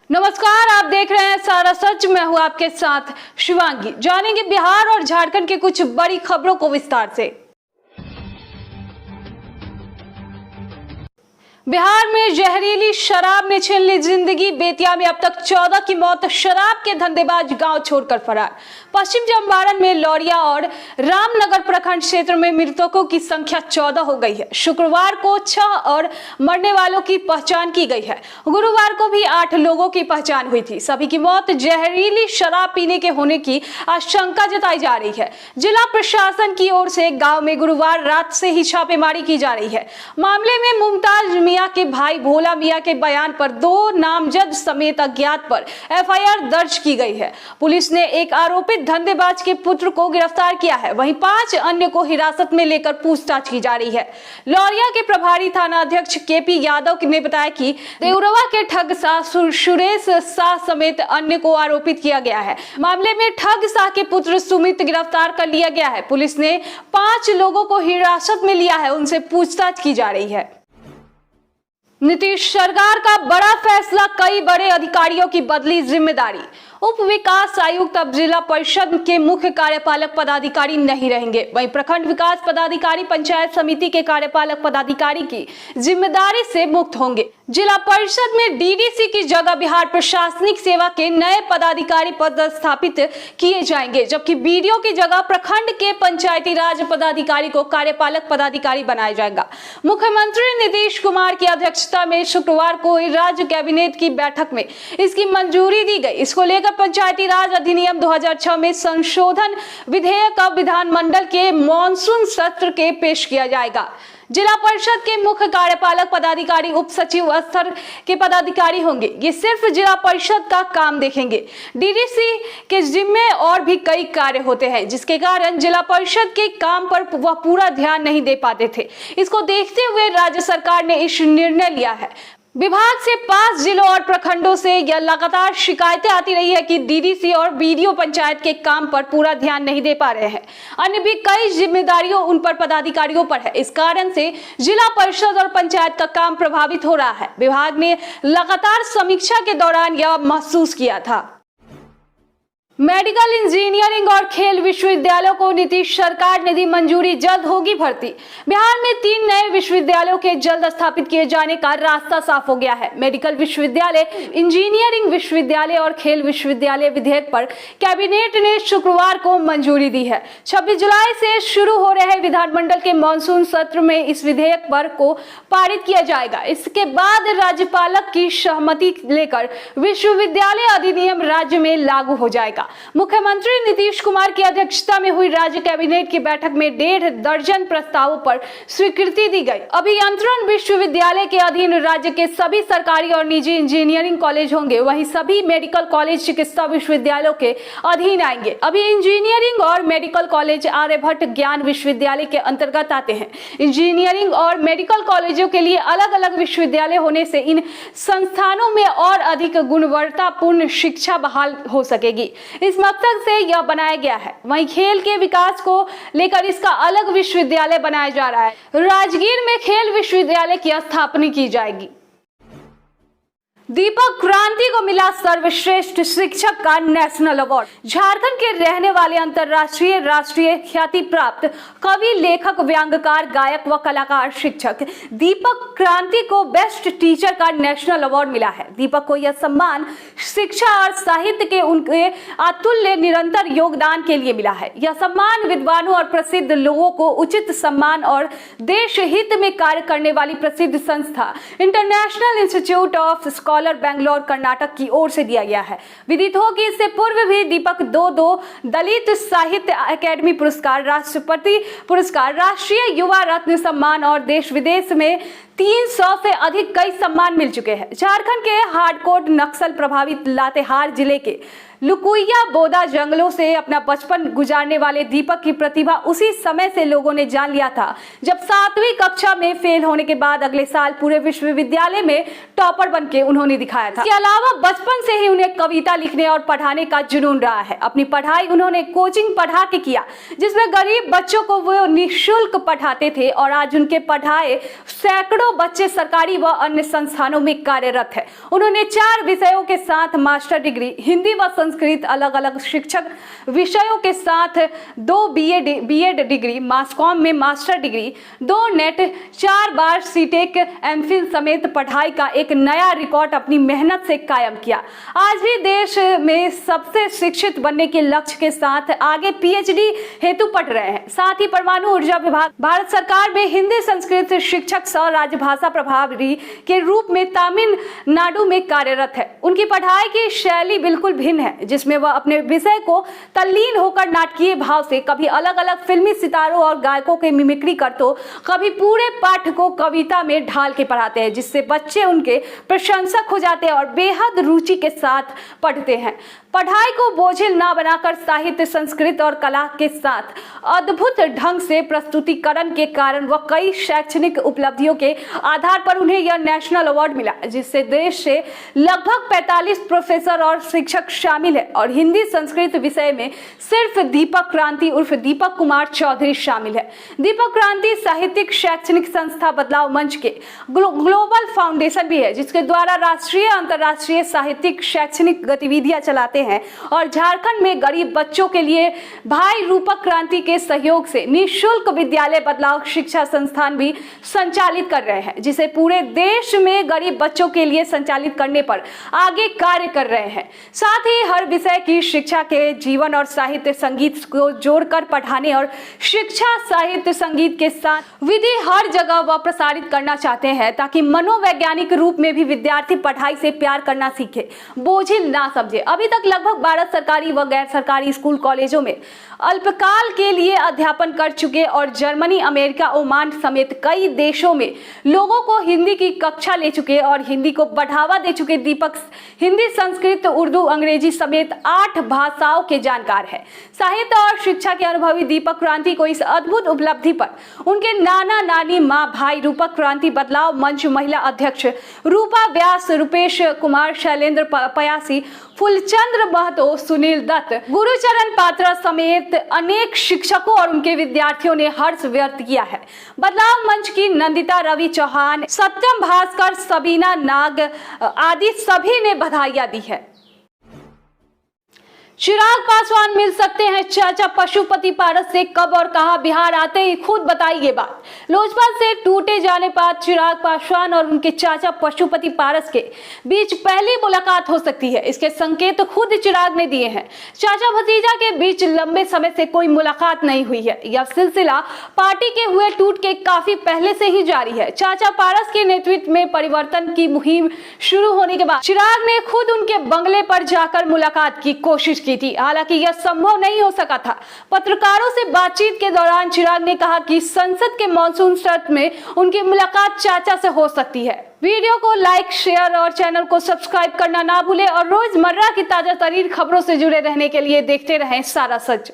नमस्कार, आप देख रहे हैं सारा सच। मैं हूं आपके साथ शिवांगी। जानेंगे बिहार और झारखंड के कुछ बड़ी खबरों को विस्तार से। बिहार में जहरीली शराब ने छीन ली जिंदगी। बेतिया में अब तक 14 की मौत। शराब के धंधेबाज गांव छोड़कर फरार। पश्चिम चंपारण में लौरिया और रामनगर प्रखंड क्षेत्र में मृतकों की संख्या 14 हो गई है। शुक्रवार को 6 और मरने वालों की पहचान की गई है। गुरुवार को भी 8 लोगों की पहचान हुई थी। सभी की मौत जहरीली शराब पीने के होने की आशंका जताई जा रही है। जिला प्रशासन की ओर से गाँव में गुरुवार रात से ही छापेमारी की जा रही है। मामले में मुमताज मियां के भाई भोला मियां के बयान पर 2 नामजद समेत अज्ञात पर एफआईआर दर्ज की गई है। पुलिस ने एक आरोपित धंधेबाज के पुत्र को गिरफ्तार किया है। वहीं 5 अन्य को हिरासत में लेकर पूछताछ की जा रही है। लौरिया के प्रभारी थाना अध्यक्ष केपी यादव ने बताया कि देउरवा के ठग शाह सुरेश शाह समेत अन्य को आरोपित किया गया है। मामले में ठग शाह के पुत्र सुमित गिरफ्तार कर लिया गया है। पुलिस ने 5 लोगों को हिरासत में लिया है। उनसे पूछताछ की जा रही है। नीतीश सरकार का बड़ा फैसला, कई बड़े अधिकारियों की बदली जिम्मेदारी। उप विकास आयुक्त अब जिला परिषद के मुख्य कार्यपालक पदाधिकारी नहीं रहेंगे। वहीं प्रखंड विकास पदाधिकारी पंचायत समिति के कार्यपालक पदाधिकारी की जिम्मेदारी से मुक्त होंगे। जिला परिषद में डीडीसी की जगह बिहार प्रशासनिक सेवा के नए पदाधिकारी पदस्थापित किए जाएंगे, जबकि बीडीओ की जगह प्रखंड के पंचायती राज पदाधिकारी को कार्यपालक पदाधिकारी बनाया जाएगा। मुख्यमंत्री नीतीश कुमार की अध्यक्षता में शुक्रवार को राज्य कैबिनेट की बैठक में इसकी मंजूरी दी गई। इसको लेकर पंचायती राज अधिनियम 2006 में संशोधन विधेयक अब विधानमंडल के मॉनसून सत्र के पेश किया जाएगा। जिला परिषद के मुख्य कार्यपालक पदाधिकारी उप सचिव स्तर के पदाधिकारी होंगे। ये सिर्फ जिला परिषद का काम देखेंगे। डीडीसी के जिम्मे और भी कई कार्य होते हैं, जिसके कारण जिला परिषद के काम पर वह पूरा ध्यान नहीं दे पाते थे। इसको देखते हुए राज्य सरकार ने इस निर्णय लिया है। विभाग से 5 जिलों और प्रखंडों से यह लगातार शिकायतें आती रही है कि डीडीसी और बीडीओ पंचायत के काम पर पूरा ध्यान नहीं दे पा रहे हैं। अन्य भी कई जिम्मेदारियों उन पर पदाधिकारियों पर है। इस कारण से जिला परिषद और पंचायत का काम प्रभावित हो रहा है। विभाग ने लगातार समीक्षा के दौरान यह महसूस किया था। मेडिकल इंजीनियरिंग और खेल विश्वविद्यालयों को नीतीश सरकार ने दी मंजूरी। जल्द होगी भर्ती। बिहार में 3 नए विश्वविद्यालयों के जल्द स्थापित किए जाने का रास्ता साफ हो गया है। मेडिकल विश्वविद्यालय, इंजीनियरिंग विश्वविद्यालय और खेल विश्वविद्यालय विधेयक पर कैबिनेट ने शुक्रवार को मंजूरी दी है। 26 जुलाई से शुरू हो रहे विधानमंडल के मानसून सत्र में इस विधेयक पर को पारित किया जाएगा। इसके बाद राज्यपालक की सहमति लेकर विश्वविद्यालय अधिनियम राज्य में लागू हो जाएगा। मुख्यमंत्री नीतीश कुमार की अध्यक्षता में हुई राज्य कैबिनेट की बैठक में 1.5 दर्जन प्रस्तावों पर स्वीकृति दी गई। अभियंत्रण विश्वविद्यालय के अधीन राज्य के सभी सरकारी और निजी इंजीनियरिंग कॉलेज होंगे। वहीं सभी मेडिकल कॉलेज चिकित्सा विश्वविद्यालयों के अधीन आएंगे। अभी इंजीनियरिंग और मेडिकल कॉलेज आर्यभट्ट ज्ञान विश्वविद्यालय के अंतर्गत आते हैं। इंजीनियरिंग और मेडिकल कॉलेजों के लिए अलग अलग विश्वविद्यालय होने से इन संस्थानों में और अधिक गुणवत्तापूर्ण शिक्षा बहाल हो सकेगी। इस मकसद से यह बनाया गया है। वहीं खेल के विकास को लेकर इसका अलग विश्वविद्यालय बनाया जा रहा है। राजगीर में खेल विश्वविद्यालय की स्थापना की जाएगी। दीपक क्रांति को मिला सर्वश्रेष्ठ शिक्षक का नेशनल अवार्ड। झारखंड के रहने वाले अंतर्राष्ट्रीय राष्ट्रीय ख्याति प्राप्त कवि, लेखक, व्यंग्यकार, गायक व कलाकार शिक्षक दीपक क्रांति को बेस्ट टीचर का नेशनल अवार्ड मिला है। दीपक को यह सम्मान शिक्षा और साहित्य के उनके अतुल्य निरंतर योगदान के लिए मिला है। यह सम्मान विद्वानों और प्रसिद्ध लोगों को उचित सम्मान और देश हित में कार्य करने वाली प्रसिद्ध संस्था international institute of Bangalore Karnataka की ओर से दिया गया है। विदित हो कि इससे पूर्व भी दीपक 2 दलित साहित्य अकादमी पुरस्कार, राष्ट्रपति पुरस्कार, राष्ट्रीय युवा रत्न सम्मान और देश विदेश में 300 से अधिक कई सम्मान मिल चुके हैं। झारखंड के हार्डकोर नक्सल प्रभावित लातेहार जिले के लुकुइया बोदा जंगलों से अपना बचपन गुजारने वाले दीपक की प्रतिभा उसी समय से लोगों ने जान लिया था जब 7वीं कक्षा में फेल होने के बाद अगले साल पूरे विश्वविद्यालय में टॉपर बनके उन्होंने दिखाया था। इसके अलावा बचपन से ही उन्हें कविता लिखने और पढ़ाने का जुनून रहा है। अपनी पढ़ाई उन्होंने कोचिंग पढ़ा के किया, जिसमें गरीब बच्चों को वो निःशुल्क पढ़ाते थे और आज उनके पढ़ाए सैकड़ों दोनों बच्चे सरकारी व अन्य संस्थानों में कार्यरत है। उन्होंने 4 विषयों के साथ मास्टर डिग्री, हिंदी व संस्कृत अलग अलग शिक्षक विषयों के साथ 2 बीएड डिग्री, मास कॉम में मास्टर डिग्री, 2 नेट, 4 बार सीटेक, एमफिल समेत पढ़ाई का एक नया रिकॉर्ड अपनी मेहनत से कायम किया। आज भी देश में सबसे शिक्षित बनने के लक्ष्य के साथ आगे पीएचडी हेतु पढ़ रहे हैं। साथ ही परमाणु ऊर्जा विभाग भारत सरकार में हिंदी संस्कृत शिक्षक सह राजभाषा प्रभारी के रूप में तमिलनाडु में कार्यरत है। उनकी पढ़ाई की शैली बिल्कुल भिन्न है, जिसमें वह अपने विषय को तल्लीन होकर नाटकीय भाव से कभी अलग अलग फिल्मी सितारों और गायकों की मिमिक्री कर तो कभी पूरे पाठ को कविता में ढाल के पढ़ाते हैं, जिससे बच्चे उनके प्रशंसक हो जाते हैं और बेहद रुचि के साथ पढ़ते हैं। पढ़ाई को बोझिल ना बनाकर साहित्य, संस्कृत और कला के साथ अद्भुत ढंग से प्रस्तुतिकरण के कारण व कई शैक्षणिक उपलब्धियों के आधार पर उन्हें यह नेशनल अवार्ड मिला, जिससे देश से लगभग 45 प्रोफेसर और शिक्षक शामिल है और हिंदी संस्कृत विषय में सिर्फ दीपक क्रांति उर्फ दीपक कुमार चौधरी शामिल है। दीपक क्रांति साहित्यिक शैक्षणिक संस्था बदलाव मंच के ग्लोबल फाउंडेशन भी है, जिसके द्वारा राष्ट्रीय अंतर्राष्ट्रीय साहित्यिक शैक्षणिक गतिविधियां चलाते हैं और झारखंड में गरीब बच्चों के लिए भाई रूपक क्रांति के सहयोग से निःशुल्क विद्यालय बदलाव शिक्षा संस्थान भी संचालित कर रहे हैं, जिसे पूरे देश में गरीब बच्चों के लिए संचालित करने पर आगे कार्य कर रहे हैं। साथ ही हर विषय की शिक्षा के जीवन और साहित्य संगीत को जोड़कर पढ़ाने और शिक्षा साहित्य संगीत के साथ विधि हर जगह वह प्रसारित करना चाहते हैं, ताकि मनोवैज्ञानिक रूप में भी विद्यार्थी पढ़ाई से प्यार करना सीखे, बोझिल ना समझे। अभी तक लगभग 12 सरकारी व गैर सरकारी स्कूल कॉलेजों में अल्पकाल के लिए अध्यापन कर चुके और जर्मनी, अमेरिका, ओमान समेत कई देशों में लोगों को हिंदी की कक्षा ले चुके और हिंदी को बढ़ावा दे चुके दीपक हिंदी, संस्कृत, उर्दू, अंग्रेजी समेत 8 भाषाओं के जानकार है। साहित्य और शिक्षा के अनुभवी दीपक क्रांति को इस अद्भुत उपलब्धि पर उनके नाना नानी, माँ, भाई रूपक क्रांति बदलाव मंच महिला अध्यक्ष रूपा व्यास, रुपेश कुमार, शैलेंद्र पयासी, फुलचंद्र महतो, सुनील दत्त, गुरुचरण पात्रा समेत अनेक शिक्षकों और उनके विद्यार्थियों ने हर्ष व्यक्त किया है। बदलाव मंच की नंदिता, रवि चौहान, सत्यम भास्कर, सबीना नाग आदि सभी ने बधाइयां दी है। चिराग पासवान मिल सकते हैं चाचा पशुपति पारस से, कब और कहां? बिहार आते ही खुद बताई ये बात। लोजपा से टूटे जाने बाद चिराग पासवान और उनके चाचा पशुपति पारस के बीच पहली मुलाकात हो सकती है, इसके संकेत खुद चिराग ने दिए हैं। चाचा भतीजा के बीच लंबे समय से कोई मुलाकात नहीं हुई है। यह सिलसिला पार्टी के हुए टूट के काफी पहले से ही जारी है। चाचा पारस के नेतृत्व में परिवर्तन की मुहिम शुरू होने के बाद चिराग ने खुद उनके बंगले पर जाकर मुलाकात की कोशिश की थी। हालांकि यह संभव नहीं हो सका था। पत्रकारों से बातचीत के दौरान चिराग ने कहा कि संसद के मॉनसून सत्र में उनकी मुलाकात चाचा से हो सकती है। वीडियो को लाइक, शेयर और चैनल को सब्सक्राइब करना ना भूलें और रोजमर्रा की ताजा तरीन खबरों से जुड़े रहने के लिए देखते रहें सारा सच।